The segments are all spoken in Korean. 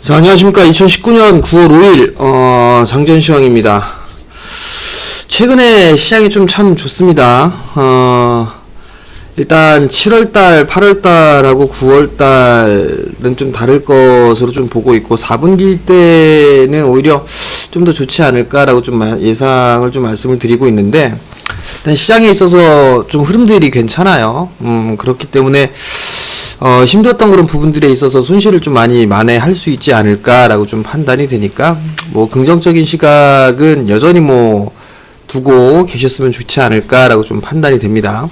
자, 안녕하십니까. 2019년 9월 5일, 장전시황입니다. 최근에 시장이 좀 참 좋습니다. 일단 7월달, 8월달하고 9월달은 좀 다를 것으로 좀 보고 있고, 4분기 때는 오히려 좀 더 좋지 않을까라고 좀 예상을 좀 말씀을 드리고 있는데, 일단 시장에 있어서 좀 흐름들이 괜찮아요. 그렇기 때문에, 힘들었던 그런 부분들에 있어서 손실을 좀 많이 만회할 수 있지 않을까라고 좀 판단이 되니까, 긍정적인 시각은 여전히 두고 계셨으면 좋지 않을까라고 좀 판단이 됩니다.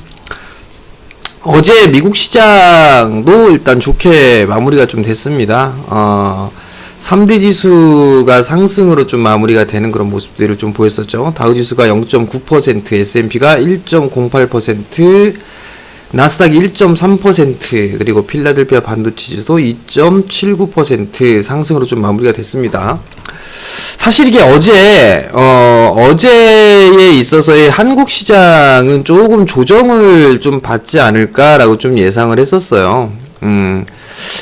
어제 미국 시장도 일단 좋게 마무리가 좀 됐습니다. 3대 지수가 상승으로 좀 마무리가 되는 그런 모습들을 좀 보였었죠. 다우 지수가 0.9%, S&P가 1.08%, 나스닥이 1.3%, 그리고 필라델피아 반도체 지수도 2.79% 상승으로 좀 마무리가 됐습니다. 사실 이게 어제에 있어서의 한국 시장은 조금 조정을 좀 받지 않을까라고 좀 예상을 했었어요.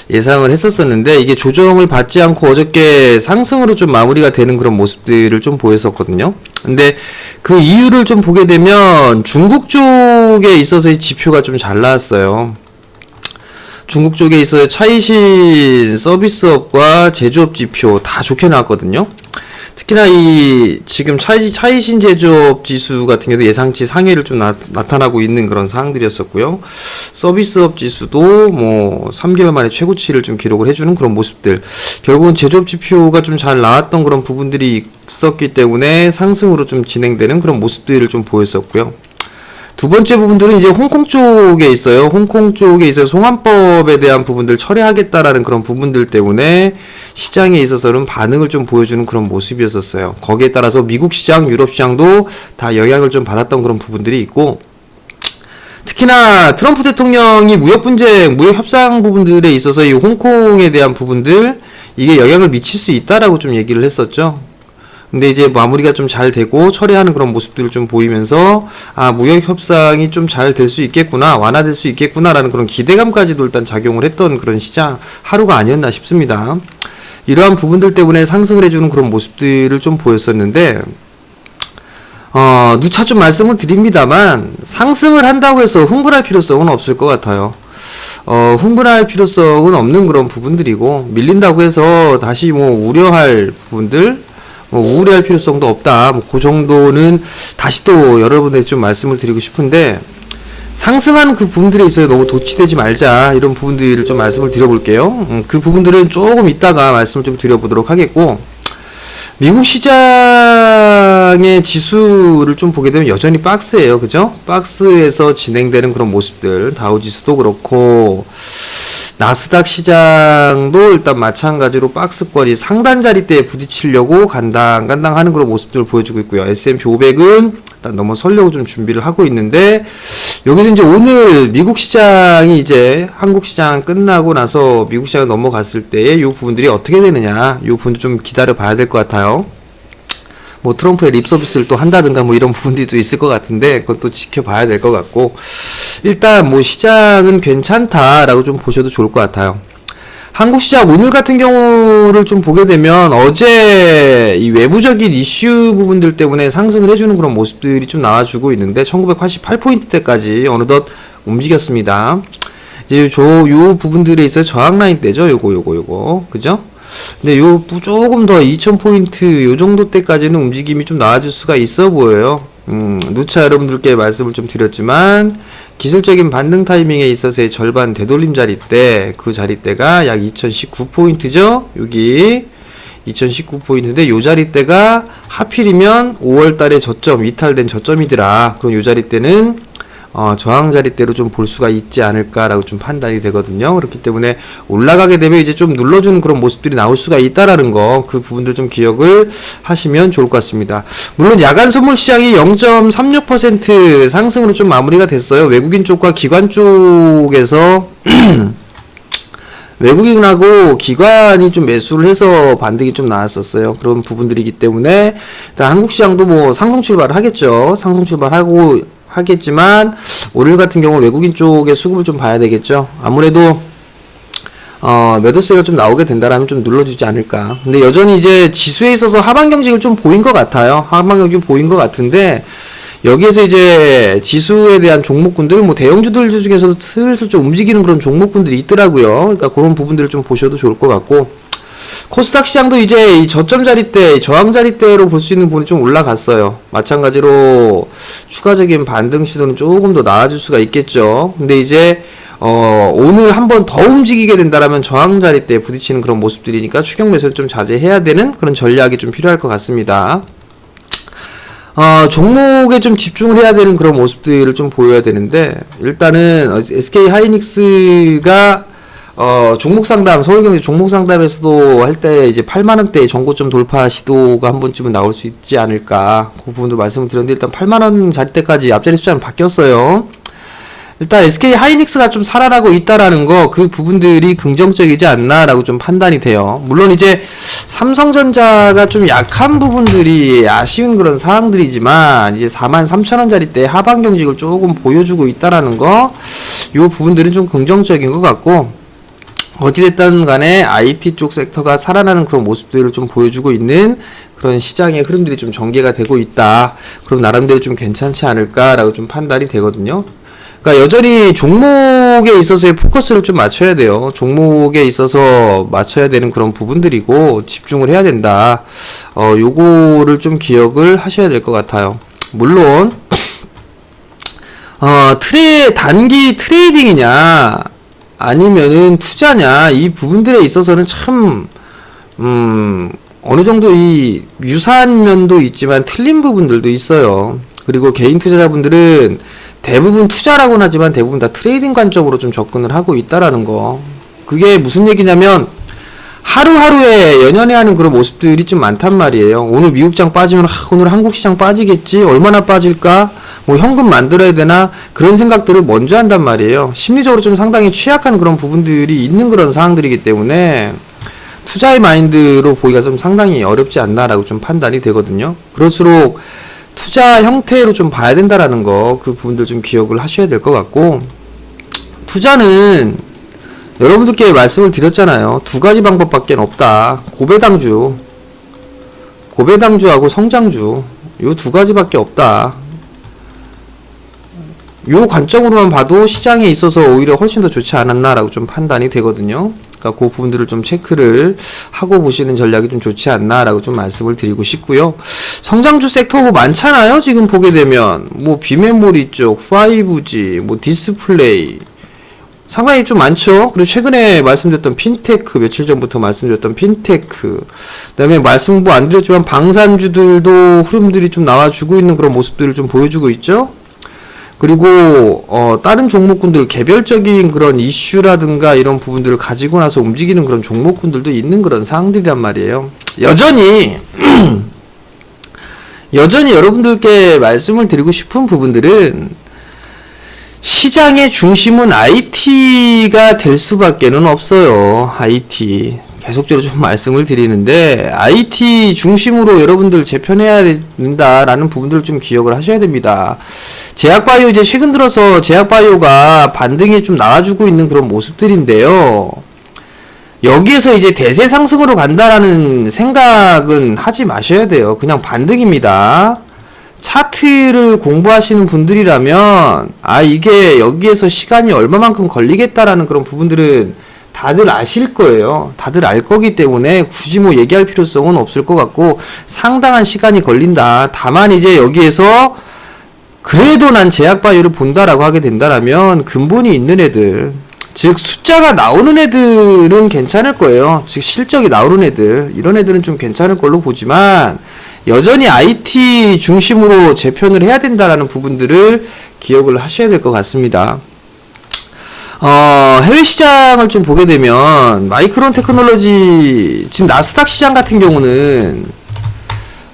예상을 했었었는데, 이게 조정을 받지 않고 어저께 상승으로 좀 마무리가 되는 그런 모습들을 좀 보였었거든요. 근데 그 이유를 좀 보게 되면 중국 쪽에 있어서의 지표가 좀 잘 나왔어요. 중국 쪽에 있어서 차이신 서비스업과 제조업 지표 다 좋게 나왔거든요. 특히나 지금 차이신 제조업 지수 같은 경우도 예상치 상회를 좀 나타나고 있는 그런 사항들이었었고요. 서비스업 지수도 3개월 만에 최고치를 좀 기록을 해주는 그런 모습들. 결국은 제조업 지표가 좀 잘 나왔던 그런 부분들이 있었기 때문에 상승으로 좀 진행되는 그런 모습들을 좀 보였었고요. 두 번째 부분들은 이제 홍콩 쪽에 있어요. 홍콩 쪽에 있어서 송환법에 대한 부분들 처리하겠다라는 그런 부분들 때문에 시장에 있어서는 반응을 좀 보여주는 그런 모습이었었어요. 거기에 따라서 미국 시장, 유럽 시장도 다 영향을 좀 받았던 그런 부분들이 있고, 특히나 트럼프 대통령이 무역 분쟁, 무역 협상 부분들에 있어서 이 홍콩에 대한 부분들, 이게 영향을 미칠 수 있다라고 좀 얘기를 했었죠. 근데 이제 마무리가 좀 잘 되고 처리하는 그런 모습들을 좀 보이면서, 무역 협상이 좀 잘 될 수 있겠구나, 완화될 수 있겠구나라는 그런 기대감까지도 일단 작용을 했던 그런 시장 하루가 아니었나 싶습니다. 이러한 부분들 때문에 상승을 해주는 그런 모습들을 좀 보였었는데, 누차 좀 말씀을 드립니다만, 상승을 한다고 해서 흥분할 필요성은 없을 것 같아요. 흥분할 필요성은 없는 그런 부분들이고, 밀린다고 해서 다시 우려할 부분들, 우울해할 필요성도 없다. 그 정도는 다시 또 여러분에게 좀 말씀을 드리고 싶은데, 상승하는 그 부분들에 있어서 너무 도취되지 말자, 이런 부분들을 좀 말씀을 드려볼게요. 그 부분들은 조금 이따가 말씀을 좀 드려보도록 하겠고, 미국 시장의 지수를 좀 보게 되면 여전히 박스예요. 그죠? 박스에서 진행되는 그런 모습들, 다우 지수도 그렇고, 나스닥 시장도 일단 마찬가지로 박스권이 상단 자리대에 부딪히려고 간당 하는 그런 모습들을 보여주고 있고요. S&P 500은 일단 넘어서려고 좀 준비를 하고 있는데, 여기서 이제 오늘 미국 시장이 이제 한국 시장 끝나고 나서 미국 시장에 넘어갔을 때의 이 부분들이 어떻게 되느냐, 이 부분도 좀 기다려 봐야 될 것 같아요. 트럼프의 립 서비스를 또 한다든가 이런 부분들도 있을 것 같은데, 그것도 지켜봐야 될 것 같고, 일단 시장은 괜찮다라고 좀 보셔도 좋을 것 같아요. 한국 시장 오늘 같은 경우를 좀 보게 되면, 어제 이 외부적인 이슈 부분들 때문에 상승을 해주는 그런 모습들이 좀 나와주고 있는데, 1988포인트대까지 어느덧 움직였습니다. 이제 요 부분들에 있어서 저항 라인대죠. 요거. 그죠? 근데 조금 더 2000포인트 요 정도 때까지는 움직임이 좀 나와줄 수가 있어 보여요. 누차 여러분들께 말씀을 좀 드렸지만, 기술적인 반등 타이밍에 있어서의 절반 되돌림 자리대, 그 자리대가 약 2019포인트죠? 여기 2019포인트인데, 요 자리대가 하필이면 5월달에 저점, 이탈된 저점이더라. 그럼 요 자리대는 저항 자리대로 좀 볼 수가 있지 않을까라고 좀 판단이 되거든요. 그렇기 때문에 올라가게 되면 이제 좀 눌러주는 그런 모습들이 나올 수가 있다라는 거, 그 부분들 좀 기억을 하시면 좋을 것 같습니다. 물론 야간 선물 시장이 0.36% 상승으로 좀 마무리가 됐어요. 외국인 쪽과 기관 쪽에서 외국인하고 기관이 좀 매수를 해서 반등이 좀 나왔었어요. 그런 부분들이기 때문에 일단 한국 시장도 상승 출발을 하겠죠. 상승 출발하고 하겠지만, 오늘 같은 경우 외국인 쪽의 수급을 좀 봐야 되겠죠. 아무래도 매도세가 좀 나오게 된다라면 좀 눌러주지 않을까. 근데 여전히 이제 지수에 있어서 하방 경직을 좀 보인 것 같아요. 하방 경직 보인 것 같은데, 여기에서 이제 지수에 대한 종목군들, 뭐 대형주들 중에서도 슬슬 좀 움직이는 그런 종목군들이 있더라고요. 그러니까 그런 부분들을 좀 보셔도 좋을 것 같고, 코스닥 시장도 이제 이 저점 자리대, 저항 자리대로 볼 수 있는 부분이 좀 올라갔어요. 마찬가지로 추가적인 반등 시도는 조금 더 나아질 수가 있겠죠. 근데 이제 오늘 한번 더 움직이게 된다라면 저항 자리대에 부딪히는 그런 모습들이니까 추격 매수를 좀 자제해야 되는 그런 전략이 좀 필요할 것 같습니다. 종목에 좀 집중을 해야 되는 그런 모습들을 좀 보여야 되는데, 일단은 SK 하이닉스가 종목 상담, 서울경제 종목 상담에서도 할 때 이제 8만원대 전고점 돌파 시도가 한 번쯤은 나올 수 있지 않을까. 그 부분도 말씀을 드렸는데, 일단 8만원 자리대까지 앞자리 숫자는 바뀌었어요. 일단 SK 하이닉스가 좀 살아나고 있다라는 거, 그 부분들이 긍정적이지 않나라고 좀 판단이 돼요. 물론 이제 삼성전자가 좀 약한 부분들이 아쉬운 그런 상황들이지만, 이제 43,000원짜리대 하방 경직을 조금 보여주고 있다라는 거, 요 부분들은 좀 긍정적인 것 같고, 어찌됐든 간에 IT 쪽 섹터가 살아나는 그런 모습들을 좀 보여주고 있는 그런 시장의 흐름들이 좀 전개가 되고 있다. 그럼 나름대로 좀 괜찮지 않을까라고 좀 판단이 되거든요. 그러니까 여전히 종목에 있어서의 포커스를 좀 맞춰야 돼요. 종목에 있어서 맞춰야 되는 그런 부분들이고 집중을 해야 된다. 요거를 좀 기억을 하셔야 될 것 같아요. 물론 단기 트레이딩이냐 아니면은 투자냐, 이 부분들에 있어서는 참 어느 정도 이 유사한 면도 있지만 틀린 부분들도 있어요. 그리고 개인 투자자분들은 대부분 투자라고는 하지만 대부분 다 트레이딩 관점으로 좀 접근을 하고 있다라는 거. 그게 무슨 얘기냐면 하루하루에 연연해하는 그런 모습들이 좀 많단 말이에요. 오늘 미국장 빠지면 오늘 한국시장 빠지겠지, 얼마나 빠질까, 뭐 현금 만들어야 되나, 그런 생각들을 먼저 한단 말이에요. 심리적으로 좀 상당히 취약한 그런 부분들이 있는 그런 상황들이기 때문에 투자의 마인드로 보기가 좀 상당히 어렵지 않나라고 좀 판단이 되거든요. 그럴수록 투자 형태로 좀 봐야 된다라는 거, 그 부분들 좀 기억을 하셔야 될 것 같고, 투자는 여러분들께 말씀을 드렸잖아요. 두 가지 방법밖에 없다. 고배당주하고 성장주, 요 두 가지밖에 없다. 요 관점으로만 봐도 시장에 있어서 오히려 훨씬 더 좋지 않았나라고 좀 판단이 되거든요. 그러니까 그 부분들을 좀 체크를 하고 보시는 전략이 좀 좋지 않나라고 좀 말씀을 드리고 싶고요. 성장주 섹터 뭐 많잖아요. 지금 보게 되면 뭐 비메모리 쪽, 5G, 뭐 디스플레이 상당히 좀 많죠. 그리고 최근에 말씀드렸던 핀테크, 며칠 전부터 말씀드렸던 핀테크, 그 다음에 말씀 뭐 안 드렸지만 방산주들도 흐름들이 좀 나와주고 있는 그런 모습들을 좀 보여주고 있죠. 그리고 다른 종목군들 개별적인 그런 이슈라든가 이런 부분들을 가지고 나서 움직이는 그런 종목군들도 있는 그런 상황들이란 말이에요. 여전히 여러분들께 말씀을 드리고 싶은 부분들은 시장의 중심은 IT가 될 수밖에는 없어요. IT. 계속적으로 좀 말씀을 드리는데, IT 중심으로 여러분들 재편해야 된다라는 부분들을 좀 기억을 하셔야 됩니다. 제약바이오, 이제 최근 들어서 제약바이오가 반등이 좀 나와주고 있는 그런 모습들인데요. 여기에서 이제 대세 상승으로 간다라는 생각은 하지 마셔야 돼요. 그냥 반등입니다. 차트를 공부하시는 분들이라면 이게 여기에서 시간이 얼마만큼 걸리겠다라는 그런 부분들은 다들 아실 거예요. 다들 알 거기 때문에 굳이 뭐 얘기할 필요성은 없을 것 같고, 상당한 시간이 걸린다. 다만 이제 여기에서 그래도 난 제약바이오를 본다라고 하게 된다라면 근본이 있는 애들, 즉 숫자가 나오는 애들은 괜찮을 거예요. 즉 실적이 나오는 애들, 이런 애들은 좀 괜찮을 걸로 보지만 여전히 IT 중심으로 재편을 해야 된다라는 부분들을 기억을 하셔야 될 것 같습니다. 해외 시장을 좀 보게 되면 마이크론 테크놀로지, 지금 나스닥 시장 같은 경우는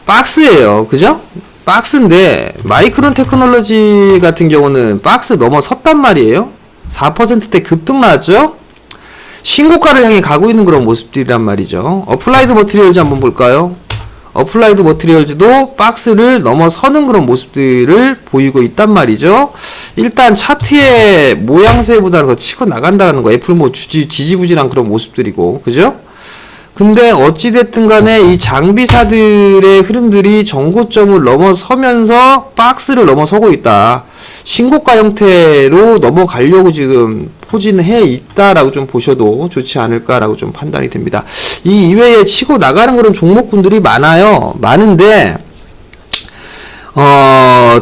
박스예요. 그죠? 박스인데 마이크론 테크놀로지 같은 경우는 박스 넘어섰단 말이에요. 4%대 급등 나왔죠? 신고가를 향해 가고 있는 그런 모습들이란 말이죠. 어플라이드 머티리얼즈 한번 볼까요? 어플라이드 머티리얼즈도 박스를 넘어서는 그런 모습들을 보이고 있단 말이죠. 일단 차트의 모양새보다는 더 치고 나간다는 거. 애플 뭐 지지부진한 그런 모습들이고, 그죠? 근데 어찌됐든 간에 이 장비사들의 흐름들이 정고점을 넘어서면서 박스를 넘어서고 있다. 신고가 형태로 넘어가려고 지금 포진해 있다라고 좀 보셔도 좋지 않을까라고 좀 판단이 됩니다. 이 이외에 치고 나가는 그런 종목군들이 많아요. 많은데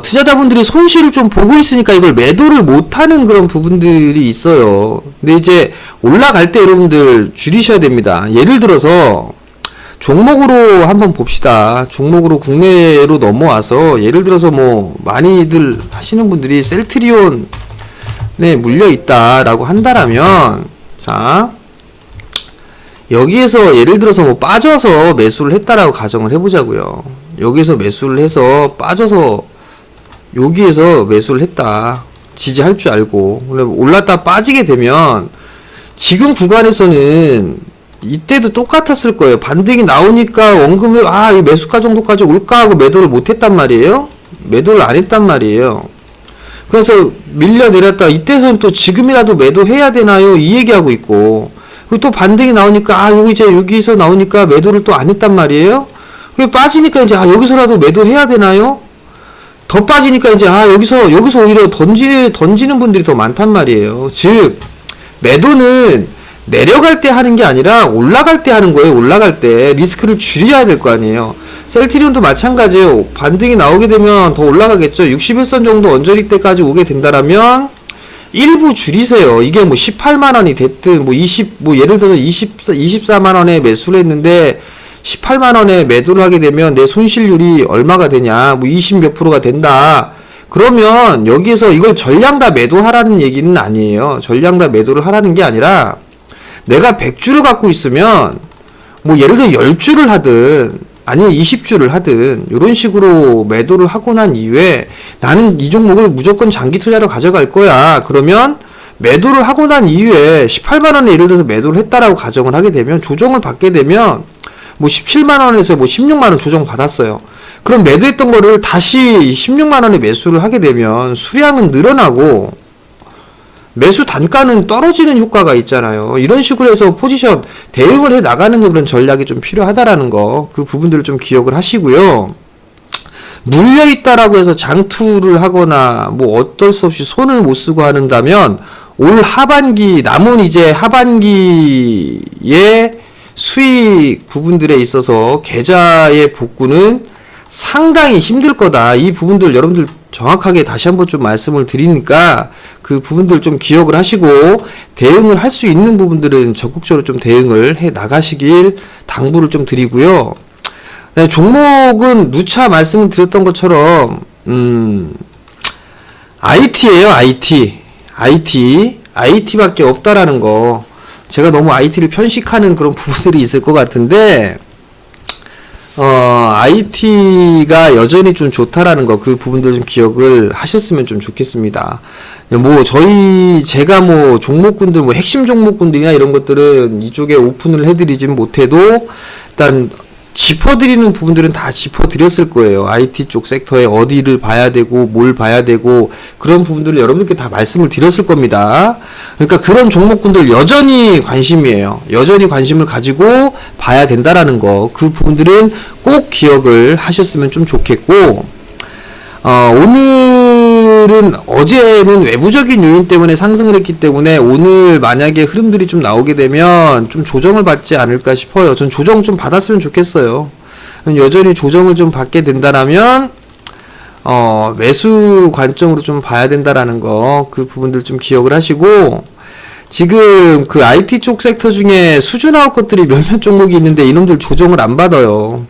투자자분들이 손실을 좀 보고 있으니까 이걸 매도를 못하는 그런 부분들이 있어요. 근데 이제 올라갈 때 여러분들 줄이셔야 됩니다. 예를 들어서 종목으로 한번 봅시다. 종목으로 국내로 넘어와서 예를 들어서 뭐 많이들 하시는 분들이 셀트리온에 물려 있다라고 한다라면, 자 여기에서 예를 들어서 뭐 빠져서 매수를 했다라고 가정을 해보자고요. 여기에서 매수를 해서 빠져서 여기에서 매수를 했다. 지지할 줄 알고 올랐다 빠지게 되면 지금 구간에서는 이때도 똑같았을 거예요. 반등이 나오니까 원금을 이 매수가 정도까지 올까 하고 매도를 못했단 말이에요. 매도를 안 했단 말이에요. 그래서 밀려 내렸다. 이때서는 또 지금이라도 매도해야 되나요? 이 얘기하고 있고, 그리고 또 반등이 나오니까 여기서 나오니까 매도를 또 안 했단 말이에요. 그 빠지니까 이제 여기서라도 매도해야 되나요? 더 빠지니까 이제 여기서 오히려 던지는 분들이 더 많단 말이에요. 즉 매도는 내려갈 때 하는 게 아니라 올라갈 때 하는 거예요. 올라갈 때 리스크를 줄여야 될 거 아니에요. 셀트리온도 마찬가지예요. 반등이 나오게 되면 더 올라가겠죠. 61선 정도 언저리 때까지 오게 된다라면 일부 줄이세요. 이게 뭐 18만원이 됐든 예를 들어서 24만원에 매수를 했는데 18만원에 매도를 하게 되면 내 손실률이 얼마가 되냐, 20 몇 프로가 된다. 그러면 여기에서 이걸 전량 다 매도하라는 얘기는 아니에요. 전량 다 매도를 하라는 게 아니라 내가 100주를 갖고 있으면 예를 들어 10주를 하든 아니면 20주를 하든 이런 식으로 매도를 하고 난 이후에 나는 이 종목을 무조건 장기 투자로 가져갈 거야. 그러면 매도를 하고 난 이후에 18만원에 예를 들어서 매도를 했다라고 가정을 하게 되면 조정을 받게 되면 17만원에서 16만원 조정 받았어요. 그럼 매도했던 거를 다시 16만원에 매수를 하게 되면 수량은 늘어나고 매수 단가는 떨어지는 효과가 있잖아요. 이런 식으로 해서 포지션 대응을 해 나가는 그런 전략이 좀 필요하다라는 거, 그 부분들을 좀 기억을 하시고요. 물려있다라고 해서 장투를 하거나 어떨 수 없이 손을 못 쓰고 한다면 올 하반기, 남은 이제 하반기의 수익 부분들에 있어서 계좌의 복구는 상당히 힘들 거다. 이 부분들 여러분들 정확하게 다시 한번 좀 말씀을 드리니까 그 부분들 좀 기억을 하시고 대응을 할 수 있는 부분들은 적극적으로 좀 대응을 해 나가시길 당부를 좀 드리고요. 네, 종목은 누차 말씀을 드렸던 것처럼 IT예요. IT밖에 없다라는 거. 제가 너무 IT를 편식하는 그런 부분들이 있을 것 같은데 IT가 여전히 좀 좋다라는 거, 그 부분들 좀 기억을 하셨으면 좀 좋겠습니다. 제가 종목군들, 핵심 종목군들이나 이런 것들은 이쪽에 오픈을 해드리진 못해도, 일단, 짚어드리는 부분들은 다 짚어드렸을 거예요. IT 쪽 섹터에 어디를 봐야 되고, 뭘 봐야 되고, 그런 부분들을 여러분들께 다 말씀을 드렸을 겁니다. 그러니까 그런 종목군들 여전히 관심이에요. 여전히 관심을 가지고 봐야 된다라는 거, 그 부분들은 꼭 기억을 하셨으면 좀 좋겠고, 오늘은 어제는 외부적인 요인 때문에 상승을 했기 때문에 오늘 만약에 흐름들이 좀 나오게 되면 좀 조정을 받지 않을까 싶어요. 전 조정 좀 받았으면 좋겠어요. 여전히 조정을 좀 받게 된다라면 매수 관점으로 좀 봐야 된다라는 거, 그 부분들 좀 기억을 하시고, 지금 그 IT 쪽 섹터 중에 수주 나올 것들이 몇몇 종목이 있는데 이놈들 조정을 안 받아요.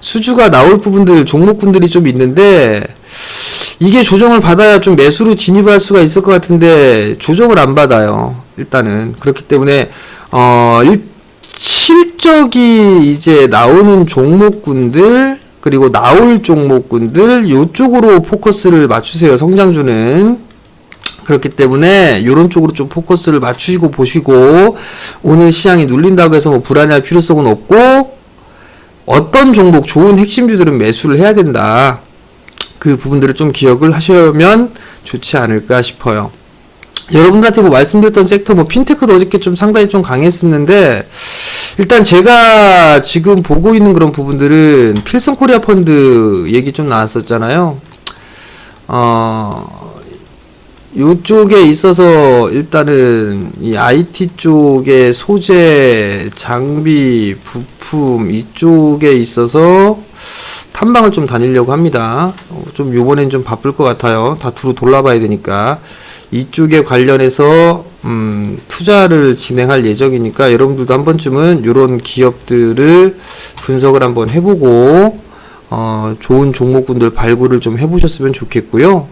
수주가 나올 부분들, 종목군들이 좀 있는데 이게 조정을 받아야 좀 매수로 진입할 수가 있을 것 같은데 조정을 안 받아요. 일단은 그렇기 때문에 실적이 이제 나오는 종목군들, 그리고 나올 종목군들 요쪽으로 포커스를 맞추세요. 성장주는. 그렇기 때문에 요런 쪽으로 좀 포커스를 맞추시고 보시고, 오늘 시장이 눌린다고 해서 불안해할 필요성은 없고, 어떤 종목 좋은 핵심주들은 매수를 해야 된다. 그 부분들을 좀 기억을 하시면 좋지 않을까 싶어요. 여러분들한테 뭐 말씀드렸던 섹터, 뭐 핀테크도 어저께 좀 상당히 좀 강했었는데, 일단 제가 지금 보고 있는 그런 부분들은 필승 코리아 펀드 얘기 좀 나왔었잖아요. 요쪽에 있어서 일단은 이 IT 쪽의 소재, 장비, 부품 이쪽에 있어서 탐방을 좀 다니려고 합니다. 좀 요번엔 좀 바쁠 것 같아요. 다 두루 돌아봐야 되니까. 이쪽에 관련해서 투자를 진행할 예정이니까 여러분들도 한 번쯤은 요런 기업들을 분석을 한번 해보고 좋은 종목군들 발굴을 좀 해보셨으면 좋겠고요.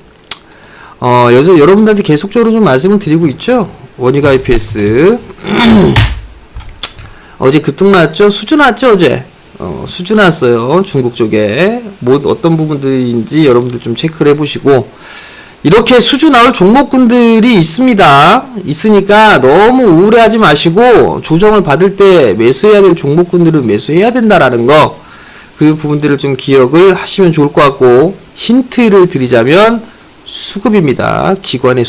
여러분들한테 계속적으로 좀 말씀을 드리고 있죠. 원익 IPS 어제 급등 나왔죠? 수주 나왔죠? 어제 수주 나왔어요. 중국 쪽에 뭐 어떤 부분들인지 여러분들 좀 체크를 해보시고, 이렇게 수주 나올 종목군들이 있으니까 너무 우울해하지 마시고 조정을 받을 때 매수해야 될 종목군들은 매수해야 된다라는 거, 그 부분들을 좀 기억을 하시면 좋을 것 같고, 힌트를 드리자면 수급입니다. 기관의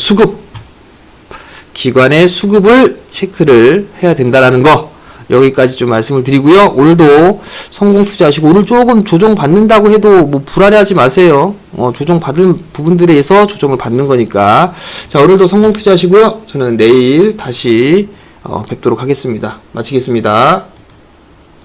수급을 체크를 해야 된다라는 거, 여기까지 좀 말씀을 드리고요. 오늘도 성공 투자하시고, 오늘 조금 조정 받는다고 해도 뭐 불안해하지 마세요. 조정 받은 부분들에 의해서 조정을 받는 거니까. 자, 오늘도 성공 투자하시고요. 저는 내일 다시 뵙도록 하겠습니다. 마치겠습니다.